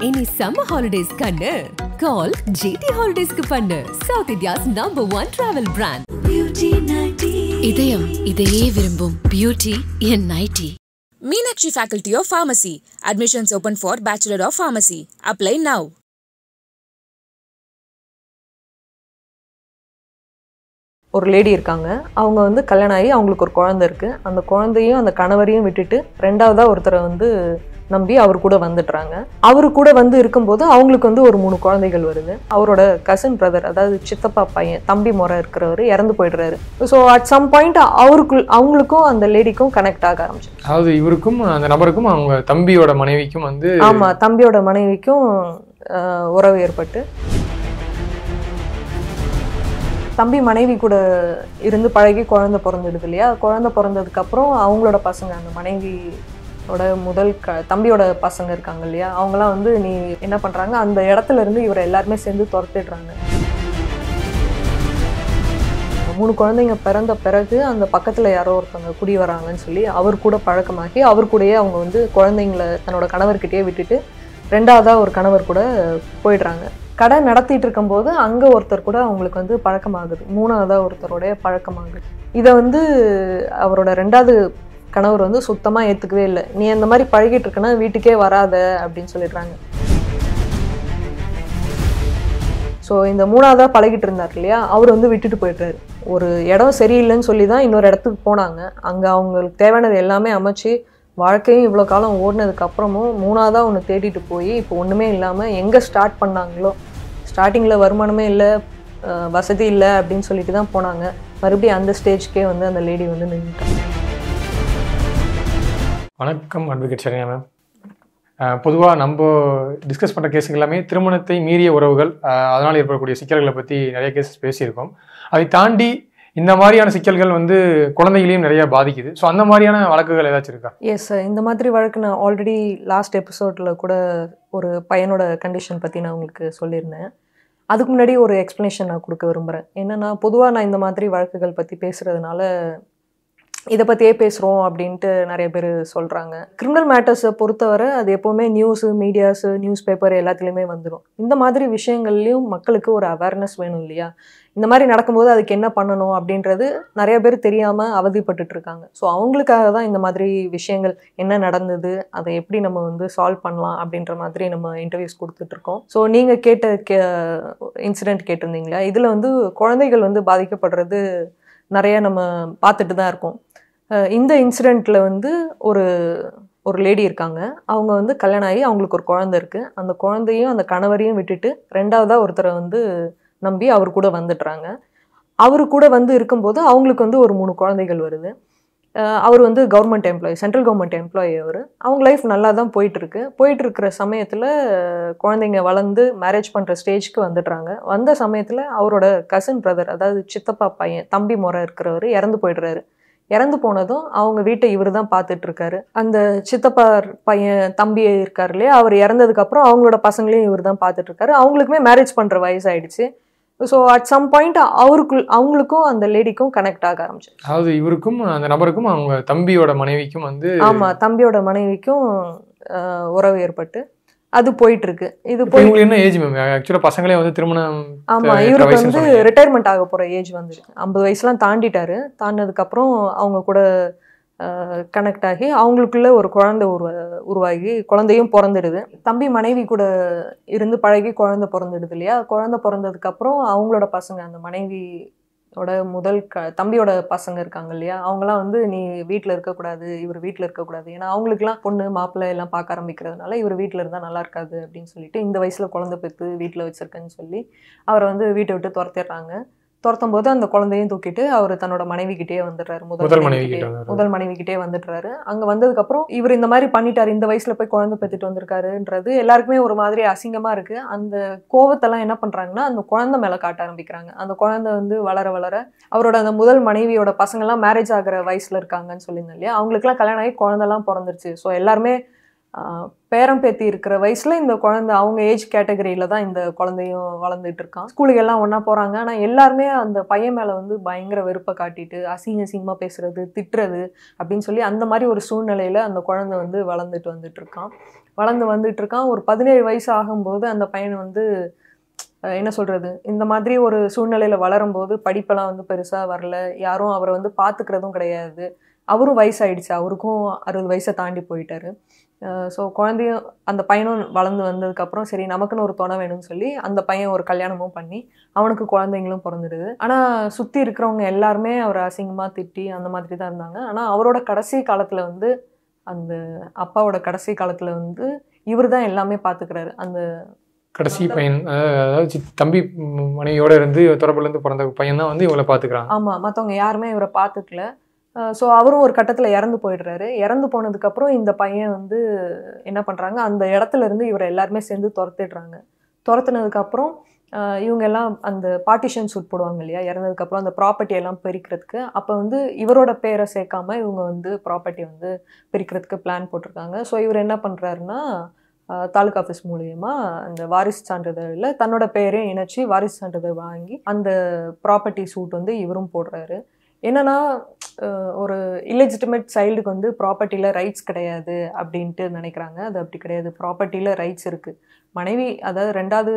Any summer holidays kannu call GT Holidays ku pannu South India's #1 travel brand Beauty 90 இதயம் இதையே விரும்பும் Beauty in 90 Meenakshi Faculty of Pharmacy admissions open for Bachelor of Pharmacy apply now ஒரு lady இருக்காங்க. அவங்க வந்து கல்யாணம் ஆகி அவங்களுக்கு ஒரு குழந்தை இருக்குது. அந்த குழந்தையும் அந்த கணவரையும் விட்டுட்டு ரெண்டாவதாக ஒருத்தரை வந்து நம்பி அவர் கூட வந்துடுறாங்க. அவரு கூட வந்து இருக்கும்போது அவங்களுக்கு வந்து ஒரு 3 குழந்தைகள் வருது. அவரோட கசின் பிரதர், அதாவது சித்தப்பா பையன், தம்பி முறை இருக்கிறவர் இறந்து போயிடுறாரு. ஸோ அட் சம் பாயிண்ட் அவங்களுக்கும் அந்த லேடிக்கும் கனெக்ட் ஆக ஆரம்பிச்சு. அதாவது இவருக்கும் அந்த நபருக்கும் அவங்க தம்பியோட மனைவிக்கும் வந்து ஆமாம், தம்பியோட மனைவிக்கும் உறவு ஏற்பட்டு தம்பி மனைவி கூட இருந்து பழகி குழந்தை பிறந்துடுது இல்லையா. குழந்தை பிறந்ததுக்கப்புறம் அவங்களோட பசங்க, அந்த மனைவியோட தம்பியோட பசங்க இருக்காங்க இல்லையா, அவங்களாம் வந்து நீ என்ன பண்ணுறாங்க, அந்த இடத்துல இருந்து இவரை எல்லாருமே சேர்ந்து துரத்திடுறாங்க. 3 குழந்தைங்க பிறந்த பிறகு அந்த பக்கத்தில் யாரோ ஒருத்தவங்க குடி வராங்கன்னு சொல்லி அவர் கூட பழக்கமாகி அவர் கூடயே அவங்க வந்து குழந்தைங்கள தன்னோட கணவர்கிட்டயே விட்டுட்டு ரெண்டாவதாக ஒரு கணவர் கூட போயிடுறாங்க. கடை நடத்திட்டு இருக்கும்போது அங்கே ஒருத்தர் கூட அவங்களுக்கு வந்து பழக்கமாகுது. 3ஆவதாக ஒருத்தருடைய பழக்கமாகுது. இதை வந்து அவரோட 2வது கணவர் வந்து சுத்தமாக ஏற்றுக்கவே இல்லை. நீ அந்த மாதிரி பழகிட்டு இருக்கனா வீட்டுக்கே வராத அப்படின்னு சொல்லிடுறாங்க. ஸோ இந்த 3ஆவதாக பழகிட்டு இருந்தார் இல்லையா, அவர் வந்து விட்டுட்டு போயிடுறாரு. ஒரு இடம் சரியில்லைன்னு சொல்லி தான் இன்னொரு இடத்துக்கு போனாங்க. அங்கே அவங்களுக்கு தேவையானது எல்லாமே அமைச்சு வாழ்க்கையும் இவ்வளோ காலம் ஓடினதுக்கு அப்புறமும் 3ஆவதாக ஒன்று தேடிட்டு போய் இப்போ ஒன்றுமே இல்லாமல் எங்கே ஸ்டார்ட் பண்ணாங்களோ, ஸ்டார்டிங்கில் வருமானமே இல்லை, வசதி இல்லை அப்படின்னு சொல்லிட்டு தான் போனாங்க. மறுபடியும் அந்த ஸ்டேஜ்க்கே வந்து அந்த லேடி வந்து நின்றுட்டாங்க. வணக்கம் அட்வொகேட் சரண்யா மேம். பொதுவாக நம்ம டிஸ்கஸ் பண்ணுற கேஸுங்க எல்லாமே திருமணத்தை மீறிய உறவுகள், அதனால் ஏற்படக்கூடிய சிக்கல்களை பற்றி நிறைய கேசஸ் பேசியிருக்கோம். அதை தாண்டி இந்த மாதிரியான சிக்கல்கள் வந்து குழந்தைகளையும் நிறைய பாதிக்குது. ஸோ அந்த மாதிரியான வழக்குகள் ஏதாச்சும் இருக்கா? எஸ், இந்த மாதிரி வழக்கு நான் ஆல்ரெடி லாஸ்ட் எபிசோடில் கூட ஒரு பையனோட கண்டிஷன் பற்றி நான் உங்களுக்கு சொல்லியிருந்தேன். அதுக்கு முன்னாடி ஒரு எக்ஸ்ப்ளனேஷன் நான் கொடுக்க விரும்புகிறேன். என்னென்னா, பொதுவாக நான் இந்த மாதிரி வழக்குகள் பற்றி பேசுகிறதுனால இதை பற்றியே பேசுகிறோம் அப்படின்ட்டு நிறைய பேர் சொல்கிறாங்க. கிரிமினல் மேட்டர்ஸை பொறுத்தவரை அது எப்போவுமே நியூஸு, மீடியாஸு, நியூஸ் பேப்பர் எல்லாத்துலேயுமே வந்துடும். இந்த மாதிரி விஷயங்கள்லையும் மக்களுக்கு ஒரு அவேர்னஸ் வேணும் இல்லையா. இந்த மாதிரி நடக்கும்போது அதுக்கு என்ன பண்ணணும் அப்படின்றது நிறைய பேர் தெரியாமல் அவதிப்பட்டு இருக்காங்க. ஸோ அவங்களுக்காக தான் இந்த மாதிரி விஷயங்கள், என்ன நடந்தது, அதை எப்படி நம்ம வந்து சால்வ் பண்ணலாம் அப்படின்ற மாதிரி நம்ம இன்டர்வியூஸ் கொடுத்துட்ருக்கோம். ஸோ நீங்கள் இன்சிடெண்ட் கேட்டிருந்தீங்களா, இதில் வந்து குழந்தைகள் வந்து பாதிக்கப்படுறது நிறைய நம்ம பார்த்துட்டு தான் இருக்கோம். இந்த இன்சிடெண்ட்டில் வந்து ஒரு லேடி இருக்காங்க. அவங்க வந்து கல்யாணம் ஆகி அவங்களுக்கு ஒரு குழந்தை இருக்குது. அந்த குழந்தையும் அந்த கணவரையும் விட்டுட்டு ரெண்டாவதாக ஒருத்தரை வந்து நம்பி அவர் கூட வந்துடுறாங்க. அவர் கூட வந்து இருக்கும்போது அவங்களுக்கு வந்து ஒரு 3 குழந்தைகள் வருது. அவர் வந்து government employee, central government employee. அவங்க லைஃப் நல்லா தான் போயிட்டுருக்கிற சமயத்தில் குழந்தைங்க வளர்ந்து மேரேஜ் பண்ணுற ஸ்டேஜ்க்கு வந்துடுறாங்க. வந்த சமயத்தில் அவரோட கசின் பிரதர், அதாவது சித்தப்பா பையன், தம்பி முறை இருக்கிறவர் இறந்து போயிடுறாரு. இறந்து போனதும் அவங்க வீட்டை இவர் தான் பார்த்துட்ருக்காரு. அந்த சித்தப்பா பையன் தம்பி இருக்கார் இல்லையா, அவர் இறந்ததுக்கப்புறம் அவங்களோட பசங்களையும் இவர் தான் பார்த்துட்ருக்காரு. அவங்களுக்குமே மேரேஜ் பண்ணுற வயசாகிடுச்சு. ஸோ அட் சம் பாயிண்ட் அவங்களுக்கும் அந்த லேடிக்கும் கனெக்ட் ஆக ஆரம்பிச்சு. அதாவது இவருக்கும் அந்த நபருக்கும் அவங்க தம்பியோட மனைவிக்கும் வந்து ஆமாம், தம்பியோட மனைவிக்கும் உறவு ஏற்பட்டு அது போயிட்டு இருக்கு. இது போய் என்ன ஏஜ் மேம்? ஆக்சுவலாக பசங்களே வந்து திருமணம், ஆமாம், இவருக்கு வந்து ரிட்டையர்மெண்ட் ஆக போகிற ஏஜ் வந்துருக்கு. 50 வயசுலாம் தாண்டிட்டாரு. தாண்டினதுக்கப்புறம் அவங்க கூட கனெக்ட் ஆகி அவங்களுக்குள்ள ஒரு குழந்தை உருவாகி குழந்தையும் பிறந்துடுது. தம்பி மனைவி கூட இருந்து பழகி குழந்தை பிறந்துடுது இல்லையா. குழந்தை பிறந்ததுக்கப்புறம் அவங்களோட பசங்க, அந்த மனைவியோட தம்பியோட பசங்க இருக்காங்க இல்லையா, அவங்களாம் வந்து நீ வீட்டில் இருக்கக்கூடாது, இவர் வீட்டில் இருக்கக்கூடாது, ஏன்னா அவங்களுக்குலாம் பொண்ணு மாப்பிள்ளை எல்லாம் பார்க்க ஆரம்பிக்கிறதுனால இவர் வீட்டில் இருந்தால் நல்லா இருக்காது அப்படின்னு சொல்லிட்டு இந்த வயசில் குழந்தை பெற்று வீட்டில் வச்சுருக்கேன்னு சொல்லி அவரை வந்து வீட்டை விட்டு துரத்திடுறாங்க. துரத்தும் போது அந்த குழந்தையும் தூக்கிட்டு அவர் தன்னோட மனைவிக்கிட்டே வந்துடுறாரு. முதல் மனைவிக்கிட்டே வந்துடுறாரு. அங்கே வந்ததுக்கப்புறம் இவர் இந்த மாதிரி பண்ணிட்டாரு, இந்த வயசுல போய் குழந்தை பெற்றுட்டு வந்திருக்காருன்றது எல்லாருக்குமே ஒரு மாதிரி அசிங்கமா இருக்கு. அந்த கோவத்தெல்லாம் என்ன பண்றாங்கன்னா அந்த குழந்தை மேல காட்ட ஆரம்பிக்கிறாங்க. அந்த குழந்தை வந்து வளர வளர அவரோட அந்த முதல் மனைவியோட பசங்கள்லாம் மேரேஜ் ஆகிற வயசுல இருக்காங்கன்னு சொல்லியிருந்தேன் இல்லையா, அவங்களுக்குலாம் கல்யாணம் ஆகி குழந்தைலாம் பிறந்துருச்சு. ஸோ எல்லாருமே பேரம் பேத்தி இருக்கிற வயசுல இந்த குழந்தை அவங்க ஏஜ் கேட்டகரியில தான் இந்த குழந்தையும் வளர்ந்துட்டு இருக்கான். ஸ்கூலுக்கு எல்லாம் ஒன்னா போறாங்க. ஆனா எல்லாருமே அந்த பையன் மேல வந்து பயங்கர வெறுப்பை காட்டிட்டு அசிங்கமா பேசுறது, திட்டுறது அப்படின்னு சொல்லி அந்த மாதிரி ஒரு சூழ்நிலையில அந்த குழந்தை வந்து வளர்ந்துட்டு வந்துட்டு இருக்கான். வளர்ந்து வந்துட்டு இருக்கான். ஒரு 17 வயசு ஆகும்போது அந்த பையன் வந்து என்ன சொல்றது, இந்த மாதிரி ஒரு சூழ்நிலையில வளரும்போது படிப்பெல்லாம் வந்து பெருசா வரல, யாரும் அவரை வந்து பார்த்துக்கிறதும் கிடையாது. அவரும் வயசாயிடுச்சு, அவருக்கும் 60 வயசை தாண்டி போயிட்டாரு. ஸோ குழந்தையும் அந்த பையனும் வளர்ந்து வந்ததுக்கப்புறம் சரி நமக்குன்னு ஒரு துணை வேணும்னு சொல்லி அந்த பையன் ஒரு கல்யாணமும் பண்ணி அவனுக்கு குழந்தைங்களும் பிறந்துடுது. ஆனால் சுற்றி இருக்கிறவங்க எல்லாருமே அவரை அசிங்கமாக திட்டி அந்த மாதிரி தான் இருந்தாங்க. ஆனால் அவரோட கடைசி காலத்தில் வந்து அந்த அப்பாவோட கடைசி காலத்தில் வந்து இவர் தான் எல்லாமே பார்த்துக்கிறாரு. அந்த கடைசி பையன், அதாவது தம்பி மனைவியோட இருந்து தொடர்புலேருந்து பிறந்த பையன் தான் வந்து இவங்களை பார்த்துக்கிறாங்க. ஆமாம், மற்றவங்க யாருமே இவரை பார்த்துக்கல. ஸோ அவரும் ஒரு கட்டத்தில் இறந்து போயிடுறாரு. இறந்து போனதுக்கப்புறம் இந்த பையன் வந்து என்ன பண்ணுறாங்க, அந்த இடத்துல இருந்து இவரை எல்லாருமே சேர்ந்து துரத்திடுறாங்க. துரத்துனதுக்கப்புறம் இவங்க எல்லாம் அந்த பார்ட்டிஷன் சூட் போடுவாங்க இல்லையா, இறந்ததுக்கப்புறம் அந்த ப்ராப்பர்ட்டி எல்லாம் பிரிக்கிறதுக்கு. அப்போ வந்து இவரோட பேரை சேர்க்காம இவங்க வந்து ப்ராப்பர்ட்டி வந்து பிரிக்கிறதுக்கு பிளான் போட்டிருக்காங்க. ஸோ இவர் என்ன பண்ணுறாருன்னா, தாலுகா ஆஃபீஸ் மூலியமா அந்த வாரிசு சான்றிதழில் தன்னோட பேரையும் இணைச்சி வாரிசு சான்றிதழ் வாங்கி அந்த ப்ராப்பர்ட்டி சூட் வந்து இவரும் போடுறாரு. என்னன்னா, ஒரு இல்லெஜிட்டிமேட் சைல்டுக்கு வந்து ப்ராப்பர்ட்டியில் ரைட்ஸ் கிடையாது அப்படின்ட்டு நினைக்கிறாங்க. அது அப்படி கிடையாது. ப்ராப்பர்ட்டியில் ரைட்ஸ் இருக்குது. மனைவி, அதாவது 2வது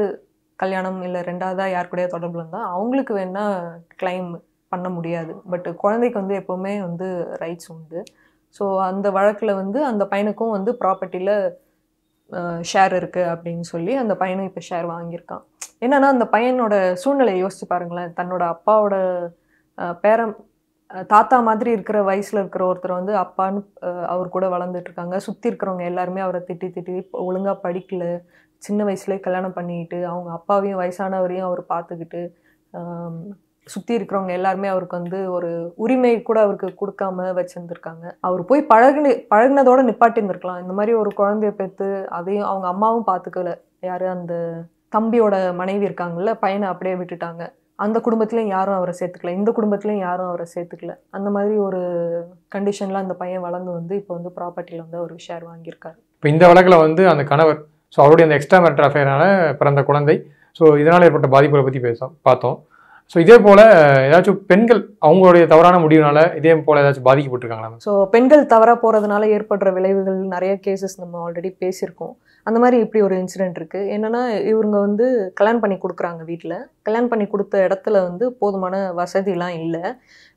கல்யாணம் இல்லை 2வதா யார் கூடயா தொடர்பு இருந்தால் அவங்களுக்கு வேணால் கிளைம் பண்ண முடியாது. பட் குழந்தைக்கு வந்து எப்போவுமே வந்து ரைட்ஸ் உண்டு. ஸோ அந்த வழக்கில் வந்து அந்த பையனுக்கும் வந்து ப்ராப்பர்ட்டியில் ஷேர் இருக்குது அப்படின்னு சொல்லி அந்த பையனும் இப்போ ஷேர் வாங்கியிருக்கான். என்னன்னா, அந்த பையனோட சூழ்நிலையை யோசிச்சு பாருங்களேன். தன்னோட அப்பாவோட பேரன் தாத்தா மாதிரி இருக்கிற வயசில் இருக்கிற ஒருத்தர் வந்து அப்பான்னு அவர் கூட வளர்ந்துட்டு இருக்காங்க. சுற்றி இருக்கிறவங்க எல்லாருமே அவரை திட்டி திட்டி ஒழுங்காக படிக்கல, சின்ன வயசுலேயே கல்யாணம் பண்ணிக்கிட்டு அவங்க அப்பாவையும் வயசானவரையும் அவர் பார்த்துக்கிட்டு சுற்றி இருக்கிறவங்க எல்லாருமே அவருக்கு வந்து ஒரு உரிமை கூட அவருக்கு கொடுக்காம வச்சுருந்துருக்காங்க. அவர் போய் பழகினதோடு நிப்பாட்டியிருந்துருக்கலாம். இந்த மாதிரி ஒரு குழந்தைய பெற்று அதையும் அவங்க அம்மாவும் பார்த்துக்கல. யார், அந்த தம்பியோட மனைவி இருக்காங்கல்ல, பையனை அப்படியே விட்டுட்டாங்க. அந்த குடும்பத்துலேயும் யாரும் அவரை சேர்த்துக்கல, இந்த குடும்பத்துலேயும் யாரும் அவரை சேர்த்துக்கல. அந்த மாதிரி ஒரு கண்டிஷனில் அந்த பையன் வளர்ந்து வந்து இப்போ வந்து ப்ராப்பர்ட்டியில் வந்து அவர் ஷேர் வாங்கியிருக்காரு. இப்போ இந்த வழக்கில் வந்து அந்த கணவர், ஸோ அவருடைய அந்த எக்ஸ்ட்ரா மேரிட்டல் அஃபேரான பிறந்த குழந்தை, ஸோ இதனால் ஏற்பட்ட பாதிப்புகளை பற்றி பார்த்தோம். ஸோ இதே போல் ஏதாச்சும் பெண்கள் அவங்களுடைய தவறான முடிவுனால இதே போல் ஏதாச்சும் பாதிக்கப்பட்டிருக்காங்களா? ஸோ பெண்கள் தவறாக போகிறதுனால ஏற்படுற விளைவுகள் நிறைய கேசஸ் நம்ம ஆல்ரெடி பேசியிருக்கோம். அந்த மாதிரி இப்படி ஒரு இன்சிடென்ட் இருக்குது. என்னென்னா, இவங்க வந்து கல்யாணம் பண்ணி கொடுக்குறாங்க. வீட்டில் கல்யாணம் பண்ணி கொடுத்த இடத்துல வந்து போதுமான வசதிலாம் இல்லை.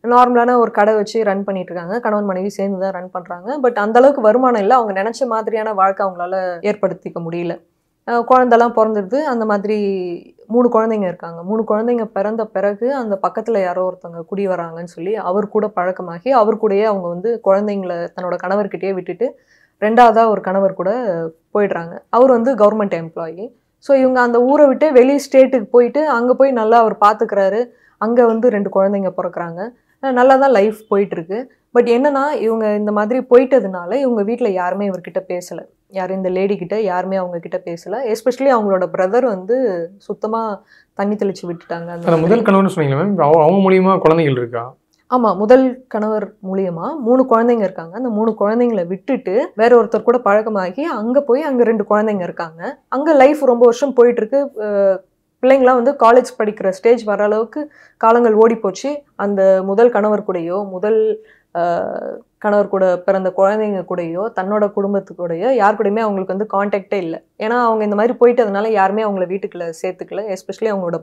நார்மலான ஒரு கடை வச்சு ரன் பண்ணிட்டு இருக்காங்க. கணவன் மனைவி சேர்ந்து தான் ரன் பண்ணுறாங்க. பட் அந்தளவுக்கு வருமானம் இல்லை. அவங்க நினச்ச மாதிரியான வாழ்க்கை அவங்களால ஏற்படுத்திக்க முடியல. குழந்தெல்லாம் பிறந்துடுது. அந்த மாதிரி 3 குழந்தைங்க இருக்காங்க. 3 குழந்தைங்க பிறந்த பிறகு அந்த பக்கத்தில் யாரோ ஒருத்தவங்க குடி வராங்கன்னு சொல்லி அவர் கூட பழக்கமாகி அவர் கூடயே அவங்க வந்து குழந்தைங்களை தன்னோட கணவர்கிட்டயே விட்டுட்டு 2வதா ஒரு கணவர் கூட போயிடுறாங்க. அவர் வந்து கவர்மெண்ட் எம்ப்ளாயி. ஸோ இவங்க அந்த ஊரை விட்டு வெளி ஸ்டேட்டுக்கு போயிட்டு அங்கே போய் நல்லா அவர் பார்த்துக்கிறாரு. அங்கே வந்து 2 குழந்தைங்க பிறக்கிறாங்க. நல்லா தான் லைஃப் போயிட்டுருக்கு. பட் என்னன்னா, இவங்க இந்த மாதிரி போயிட்டதுனால இவங்க வீட்டில் யாருமே இவர்கிட்ட பேசலை. யாரும் இந்த லேடி கிட்ட யாருமே அவங்க கிட்ட பேசலை. எஸ்பெஷலி அவங்களோட பிரதர் வந்து சுத்தமாக தண்ணி தெளிச்சு விட்டுட்டாங்க. அந்த முதல் கணவர்னு சொன்னீங்களா மேம், அவங்க மூலியமா குழந்தைகள் இருக்கா? ஆமாம், முதல் கணவர் மூலியமா 3 குழந்தைங்க இருக்காங்க. அந்த 3 குழந்தைங்களை விட்டுட்டு வேற ஒருத்தர் கூட பழக்கமாகி அங்கே போய் அங்கே 2 குழந்தைங்க இருக்காங்க. அங்கே லைஃப் ரொம்ப வருஷம் போயிட்டுருக்கு. பிள்ளைங்களாம் வந்து காலேஜ் படிக்கிற ஸ்டேஜ் வர அளவுக்கு காலங்கள் ஓடி போச்சு. அந்த முதல் கணவர் கூடயோ கணவர் கூட பிறந்த குழந்தைங்க கூடயோ தன்னோட குடும்பத்துக்கூடயோ யார் கூடயுமே அவங்களுக்கு வந்து கான்டாக்டே இல்லை. ஏன்னா அவங்க இந்த மாதிரி போயிட்டதுனால யாருமே அவங்கள வீட்டுக்குள்ள சேர்த்துக்கல. எஸ்பெஷலி அவங்களோட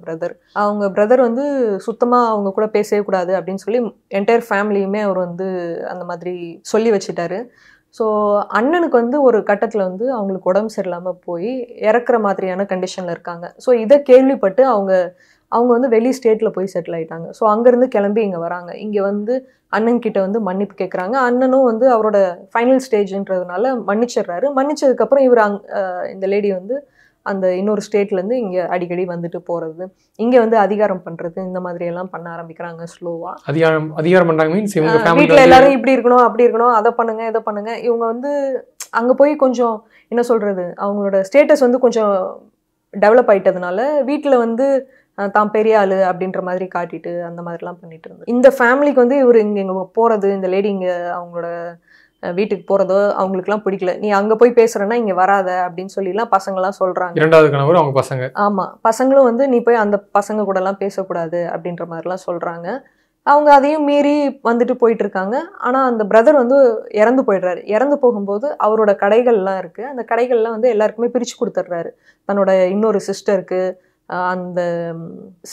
பிரதர் வந்து சுத்தமாக அவங்க கூட பேசவே கூடாது அப்படின்னு சொல்லி என்டையர் ஃபேமிலியுமே அவர் வந்து அந்த மாதிரி சொல்லி வச்சுட்டாரு. ஸோ அண்ணனுக்கு வந்து ஒரு கட்டத்தில் வந்து அவங்களுக்கு உடம்பு சரியில்லாமல் போய் இறக்குற மாதிரியான கண்டிஷனில் இருக்காங்க. ஸோ இதை கேள்விப்பட்டு அவங்க வந்து வெளி ஸ்டேட்டில் போய் செட்டில் ஆகிட்டாங்க. ஸோ அங்கேருந்து கிளம்பி இங்கே வராங்க. இங்கே வந்து அண்ணன்கிட்ட வந்து மன்னிப்பு கேட்குறாங்க. அண்ணனும் வந்து அவரோட ஃபைனல் ஸ்டேஜ்ன்றதுனால மன்னிச்சிடுறாரு. மன்னிச்சதுக்கப்புறம் இவர் இந்த லேடி வந்து அந்த இன்னொரு ஸ்டேட்லேருந்து இங்கே அடிக்கடி வந்துட்டு போகிறது, இங்கே வந்து அதிகாரம் பண்ணுறது, இந்த மாதிரி எல்லாம் பண்ண ஆரம்பிக்கிறாங்க ஸ்லோவாக. அதிகாரம் பண்ணுறாங்க மீன்ஸ் வீட்டில் எல்லாரும் இப்படி இருக்கணும் அப்படி இருக்கணும், அதை பண்ணுங்க இதை பண்ணுங்க. இவங்க வந்து அங்கே போய் கொஞ்சம் என்ன சொல்கிறது, அவங்களோட ஸ்டேட்டஸ் வந்து கொஞ்சம் டெவலப் ஆகிட்டதுனால வீட்டில் வந்து தான் பெரிய ஆள் அப்படின்ற மாதிரி காட்டிட்டு அந்த மாதிரிலாம் பண்ணிட்டு இருந்தது. இந்த ஃபேமிலிக்கு வந்து இவர் இங்கே போகிறது, இந்த லேடி இங்கே அவங்களோட வீட்டுக்கு போகிறதோ அவங்களுக்குலாம் பிடிக்கல. நீ அங்கே போய் பேசுகிறேன்னா இங்கே வராத அப்படின்னு சொல்லிலாம் பசங்கள்லாம் சொல்கிறாங்க. 2வது கணவர் அவங்க பசங்க. ஆமாம், பசங்களும் வந்து நீ போய் அந்த பசங்க கூடலாம் பேசக்கூடாது அப்படின்ற மாதிரிலாம் சொல்கிறாங்க. அவங்க அதையும் மீறி வந்துட்டு போயிட்டு இருக்காங்க. ஆனால் அந்த பிரதர் வந்து இறந்து போயிடுறாரு. இறந்து போகும்போது அவரோட கடைகள்லாம் இருக்குது. அந்த கடைகள்லாம் வந்து எல்லாருக்குமே பிரித்து கொடுத்துட்றாரு. தன்னோட இன்னொரு சிஸ்டருக்கு, அந்த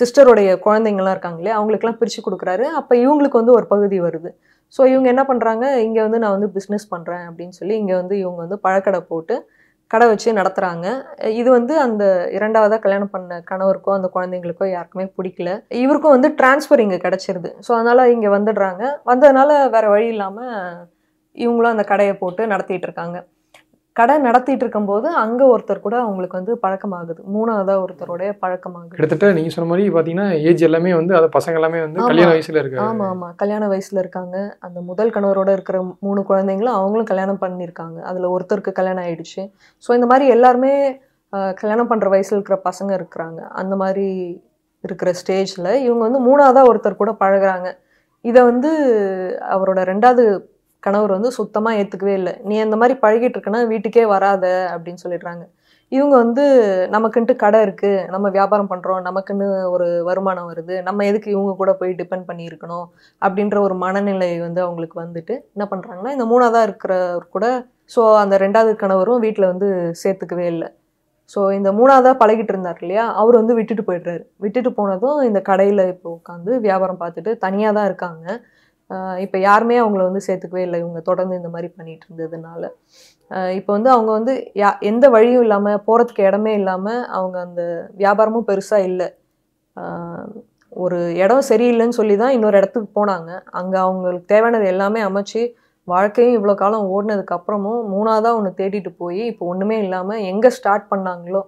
சிஸ்டருடைய குழந்தைங்கள்லாம் இருக்காங்க இல்லையா, அவங்களுக்குலாம் பிரித்து கொடுக்குறாரு. அப்போ இவங்களுக்கு வந்து ஒரு பகுதி வருது. ஸோ இவங்க என்ன பண்ணுறாங்க, இங்கே வந்து நான் வந்து பிஸ்னஸ் பண்ணுறேன் அப்படின்னு சொல்லி இங்கே வந்து இவங்க வந்து பழக்கடை போட்டு கடை வச்சு நடத்துகிறாங்க. இது வந்து அந்த 2ஆவதாக கல்யாணம் பண்ண கணவருக்கோ அந்த குழந்தைங்களுக்கோ யாருக்குமே பிடிக்கல. இவருக்கும் வந்து டிரான்ஸ்ஃபர் இங்கே கிடச்சிருது. ஸோ அதனால் இங்கே வந்துடுறாங்க. வந்ததுனால வேறு வழி இல்லாமல் இவங்களும் அந்த கடையை போட்டு நடத்திட்டு இருக்காங்க. கடை நடத்திட்டு இருக்கும்போது அங்கே ஒருத்தர் கூட அவங்களுக்கு வந்து பழக்கமாகுது. 3ஆவதாக ஒருத்தருடைய பழக்கமாகுது. கிட்டத்தட்ட நீங்கள் சொன்ன மாதிரி பார்த்தீங்கன்னா ஏஜ் எல்லாமே வந்து அது பசங்க எல்லாமே வந்து கல்யாண வயசில் இருக்கு. ஆமாம், கல்யாண வயசில் இருக்காங்க. அந்த முதல் கணவரோட இருக்கிற 3 குழந்தைங்களும் அவங்களும் கல்யாணம் பண்ணியிருக்காங்க. அதில் ஒருத்தருக்கு கல்யாணம் ஆயிடுச்சு. ஸோ இந்த மாதிரி எல்லாருமே கல்யாணம் பண்ணுற வயசில் இருக்கிற பசங்க இருக்கிறாங்க. அந்த மாதிரி இருக்கிற ஸ்டேஜில் இவங்க வந்து 3ஆவதாக ஒருத்தர் கூட பழகுறாங்க. இதை வந்து அவரோட 2ஆவது கணவர் வந்து சுத்தமாக ஏற்றுக்கவே இல்லை. நீ அந்த மாதிரி பழகிட்டு இருக்கனா வீட்டுக்கே வராத அப்படின்னு சொல்லிடுறாங்க. இவங்க வந்து நமக்குன்ட்டு கடை இருக்குது, நம்ம வியாபாரம் பண்ணுறோம், நமக்குன்னு ஒரு வருமானம் வருது, நம்ம எதுக்கு இவங்க கூட போய் டிபெண்ட் பண்ணி இருக்கணும் அப்படின்ற ஒரு மனநிலை வந்து அவங்களுக்கு வந்துட்டு என்ன பண்ணுறாங்கன்னா, இந்த 3ஆவதாக இருக்கிறவர் கூட ஸோ அந்த 2ஆவது கணவரும் வீட்டில் வந்து சேர்த்துக்கவே இல்லை. ஸோ இந்த 3ஆவதாக பழகிட்டு இருந்தார் இல்லையா, அவர் வந்து விட்டுட்டு போய்ட்றாரு. விட்டுட்டு போனதும் இந்த கடையில் இப்போ உட்காந்து வியாபாரம் பார்த்துட்டு தனியாக தான் இருக்காங்க. இப்போ யாருமே அவங்கள வந்து சேர்த்துக்கவே இல்லை, இவங்க தொடர்ந்து இந்த மாதிரி பண்ணிகிட்டு இருந்ததுனால. இப்போ வந்து அவங்க வந்து எந்த வழியும் இல்லாமல், போகிறதுக்கு இடமே இல்லாமல், அவங்க அந்த வியாபாரமும் பெருசாக இல்லை. ஒரு இடம் சரியில்லைன்னு சொல்லி தான் இன்னொரு இடத்துக்கு போனாங்க. அங்கே அவங்களுக்கு தேவையானது எல்லாமே அமைச்சு வாழ்க்கையும் இவ்வளோ காலம் ஓடினதுக்கப்புறமும் 3ஆவதாக ஒன்று தேடிட்டு போய் இப்போ ஒன்றுமே இல்லாமல் எங்கே ஸ்டார்ட் பண்ணாங்களோ,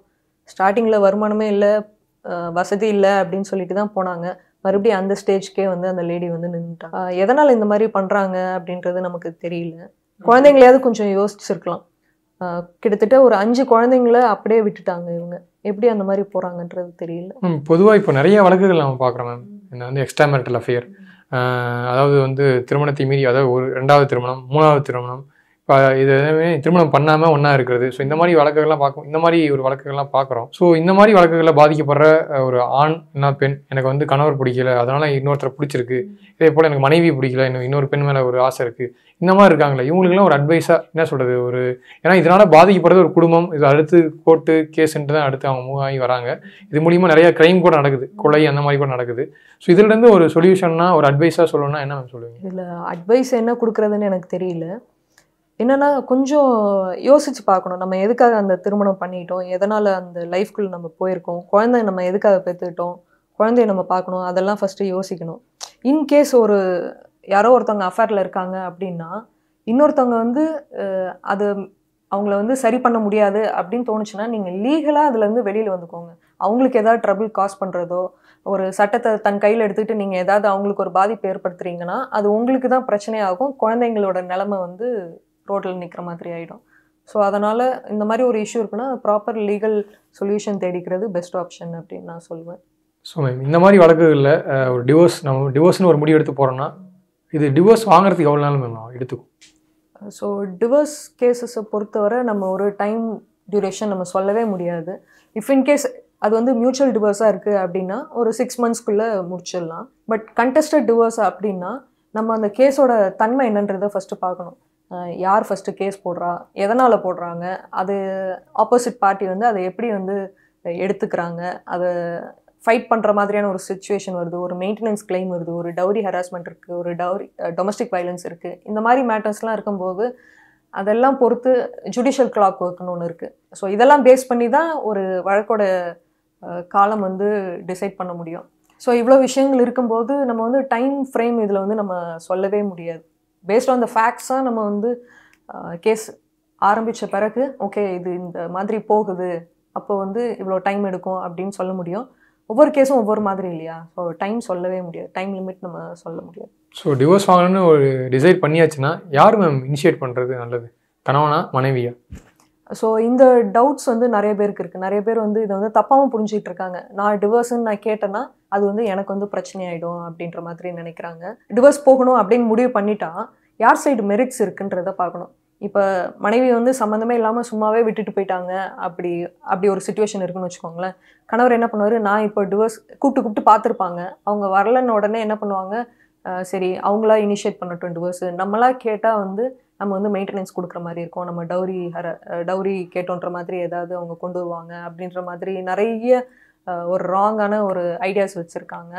ஸ்டார்டிங்கில் வருமானமே இல்லை, வசதி இல்லை அப்படின்னு சொல்லிட்டு தான் போனாங்க. மறுபடியும் அந்த ஸ்டேஜ்க்கே வந்து அந்த லேடி வந்து நின்றுட்டாங்க. எதனால் இந்த மாதிரி பண்ணுறாங்க அப்படின்றது நமக்கு தெரியல. குழந்தைங்களையாவது கொஞ்சம் யோசிச்சிருக்கலாம். கிட்டத்தட்ட ஒரு 5 குழந்தைங்கள அப்படியே விட்டுட்டாங்க இவங்க. எப்படி அந்த மாதிரி போகிறாங்கன்றது தெரியல. பொதுவாக இப்போ நிறைய வழக்குகள் நம்ம பார்க்குறோம் மேம். இந்த வந்து எக்ஸ்ட்ரா மேரிட்டல் அஃபேர், அதாவது வந்து திருமணத்தை மீறி, அதாவது ஒரு 2ஆவது திருமணம், 3ஆவது திருமணம், இப்போ இது எல்லாமே திருமணம் பண்ணாமல் ஒன்றா இருக்கிறது. ஸோ இந்த மாதிரி வழக்குகள்லாம் பார்க்கும், இந்த மாதிரி ஒரு வழக்குகள்லாம் பார்க்குறோம். ஸோ இந்த மாதிரி வழக்குகளில் பாதிக்கப்படுற ஒரு ஆண் என்ன பெண், எனக்கு வந்து கணவர் பிடிக்கல, அதனால் இன்னொருத்தரை பிடிச்சிருக்கு, இதே போல் எனக்கு மனைவி பிடிக்கல, இன்னொரு பெண் மேலே ஒரு ஆசை இருக்குது, இந்த மாதிரி இருக்காங்களே, இவங்களுக்குலாம் ஒரு அட்வைஸாக என்ன சொல்கிறது, ஒரு ஏன்னா இதனால் பாதிக்கப்படுறது ஒரு குடும்பம். இது அடுத்து கோர்ட்டு கேஸுன்ட்டு தான் அடுத்து அவங்க மூவ் ஆகி வராங்க. இது மூலிமா நிறைய க்ரைம் கூட நடக்குது, கொலை அந்த மாதிரி கூட நடக்குது. ஸோ இதுலேருந்து ஒரு சொல்யூஷன்னா, ஒரு அட்வைஸாக சொல்லணும்னா என்ன மேம் சொல்லுவீங்க? இதில் அட்வைஸ் என்ன கொடுக்குறதுன்னு எனக்கு தெரியல. என்னென்னா கொஞ்சம் யோசித்து பார்க்கணும். நம்ம எதுக்காக அந்த திருமணம் பண்ணிட்டோம், எதனால் அந்த லைஃப்குள்ளே நம்ம போயிருக்கோம், குழந்தைய நம்ம எதுக்காக பெற்றுக்கிட்டோம், குழந்தைய நம்ம பார்க்கணும், அதெல்லாம் ஃபஸ்ட்டு யோசிக்கணும். இன்கேஸ் ஒரு யாரோ ஒருத்தவங்க அஃபேரில் இருக்காங்க அப்படின்னா, இன்னொருத்தவங்க வந்து அது அவங்கள வந்து சரி பண்ண முடியாது அப்படின்னு தோணுச்சுன்னா, நீங்கள் லீகலாக அதுலேருந்து வெளியில் வந்துக்கோங்க. அவங்களுக்கு ஏதாவது ட்ரபிள் காஸ் பண்ணுறதோ, ஒரு சட்டத்தை தன் கையில் எடுத்துக்கிட்டு நீங்கள் ஏதாவது அவங்களுக்கு ஒரு பாதிப்பு ஏற்படுத்துறீங்கன்னா, அது உங்களுக்கு தான் பிரச்சனையாகும். குழந்தைங்களோட நிலைமை வந்து ரோட்டில் நிற்கிற மாதிரி ஆகிடும். ஸோ அதனால் இந்த மாதிரி ஒரு இஷ்யூ இருக்குன்னா ப்ராப்பர் லீகல் சொல்யூஷன் தேடிக்கிறது பெஸ்ட் ஆப்ஷன் அப்படின்னு நான் சொல்லுவேன். ஸோ மேம் இந்த மாதிரி வழக்குகளில் ஒரு நம்ம டிவோர்ஸ்னு ஒரு முடிவு எடுத்து போகிறோன்னா, இது டிவோர்ஸ் வாங்குறதுக்கு எவ்வளோ நாள் மேம் எடுத்துக்கும்? ஸோ டிவோர்ஸ் கேஸஸை பொறுத்தவரை நம்ம ஒரு டைம் டியூரேஷன் நம்ம சொல்லவே முடியாது. இஃப் இன்கேஸ் அது வந்து மியூச்சுவல் டிவோர்ஸாக இருக்குது அப்படின்னா ஒரு 6 monthsக்குள்ளே முடிச்சிடலாம். பட் கண்டெஸ்டட் டிவோர்ஸ் அப்படின்னா நம்ம அந்த கேஸோட தன்மை என்னன்றதை ஃபஸ்ட்டு பார்க்கணும். யார் ஃபஸ்ட்டு கேஸ் போடுறா, எதனால் போடுறாங்க, அது ஆப்போசிட் பார்ட்டி வந்து அதை எப்படி வந்து எடுத்துக்கிறாங்க, அதை ஃபைட் பண்ணுற மாதிரியான ஒரு சிச்சுவேஷன் வருது, ஒரு மெயின்டெனன்ஸ் கிளைம் வருது, ஒரு டவுரி ஹராஸ்மெண்ட் இருக்குது, ஒரு டொமஸ்டிக் வயலன்ஸ் இருக்குது. இந்த மாதிரி மேட்டர்ஸ்லாம் இருக்கும்போது அதெல்லாம் பொறுத்து ஜுடிஷியல் கிளாக் ஒர்க்குன்னு ஒன்று இருக்குது. ஸோ இதெல்லாம் பேஸ் பண்ணி தான் ஒரு வழக்கோட காலம் வந்து டிசைட் பண்ண முடியும். ஸோ இவ்வளோ விஷயங்கள் இருக்கும்போது நம்ம வந்து டைம் ஃப்ரேம் இதில் வந்து நம்ம சொல்லவே முடியாது. பேஸ்ட் ஆன் த ஃபேக்ட்ஸாக நம்ம வந்து கேஸ் ஆரம்பித்த பிறகு ஓகே இது இந்த மாதிரி போகுது, அப்போ வந்து இவ்வளோ டைம் எடுக்கும் அப்படின்னு சொல்ல முடியும். ஒவ்வொரு கேஸும் ஒவ்வொரு மாதிரி இல்லையா, ஸோ டைம் சொல்லவே முடியாது, டைம் லிமிட் நம்ம சொல்ல முடியாது. ஸோ டிவோர்ஸ் வாங்கணும்னு ஒரு டிசைட் பண்ணியாச்சுன்னா யார் மேம் இனிஷியேட் பண்ணுறது நல்லது, கணவனா மனைவியா? ஸோ இந்த டவுட்ஸ் வந்து நிறைய பேருக்கு இருக்குது. நிறைய பேர் வந்து இதை வந்து தப்பாகவும் புரிஞ்சுக்கிட்டு இருக்காங்க. நான் டிவோர்ஸ்ன்னு நான் கேட்டேன்னா அது வந்து எனக்கு வந்து பிரச்சனை ஆகிடும் அப்படின்ற மாதிரி நினைக்கிறாங்க. டிவோர்ஸ் போகணும் அப்படின்னு முடிவு பண்ணிட்டா யார் சைடு மெரிட்ஸ் இருக்குன்றதை பார்க்கணும். இப்போ மனைவி வந்து சம்மந்தமே இல்லாமல் சும்மாவே விட்டுட்டு போயிட்டாங்க, அப்படி ஒரு சுச்சுவேஷன் இருக்குன்னு வச்சுக்கோங்களேன். கணவர் என்ன பண்ணுவார், நான் இப்போ டிவோர்ஸ் கூப்பிட்டு பார்த்துருப்பாங்க, அவங்க வரலன்னு உடனே என்ன பண்ணுவாங்க, சரி அவங்களா இனிஷியேட் பண்ணட்டும் டிவோர்ஸ். நம்மளா கேட்டால் வந்து நம்ம வந்து மெயின்டெனன்ஸ் கொடுக்குற மாதிரி இருக்கும், நம்ம டவுரி கேட்டோன்ற மாதிரி ஏதாவது அவங்க கொண்டு வருவாங்க அப்படின்ற மாதிரி நிறைய ஒரு ராங்கான ஒரு ஐடியாஸ் வச்சுருக்காங்க.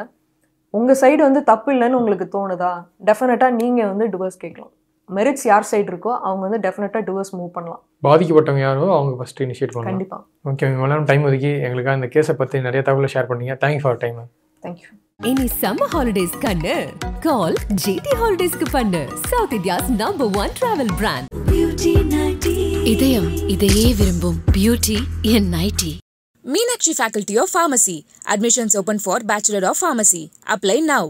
உங்கள் சைடு வந்து தப்பு இல்லைன்னு உங்களுக்கு தோணுதா, டெஃபினட்டாக நீங்கள் வந்து டிவோர்ஸ் கேட்கலாம். மெரிட்ஸ் யார் சைடு இருக்கோ அவங்க வந்து டெஃபினட்டாக டிவோர்ஸ் மூவ் பண்ணலாம். பாதிக்கப்பட்டவங்க யாரோ அவங்க ஃபஸ்ட்டு இனிஷியேட் பண்ணலாம். கண்டிப்பாக. ஓகே, இவ்வளோ டைம் ஒதுக்கி எங்களுக்காக இந்த கேஸை பற்றி நிறைய தகவலை ஷேர் பண்ணீங்க. Thank you for time. தேங்க்யூ. இனி சம்மர் ஹாலிடேஸ் கண்ணு கால் ஜிடி ஹாலிடேஸ்க்கு பண்ணு. South India's number 1 travel brand. இதயம் இதையே விரும்பும் பியூட்டி என் nightie. Meenakshi Faculty of Pharmacy. Admissions open for Bachelor of Pharmacy. Apply now.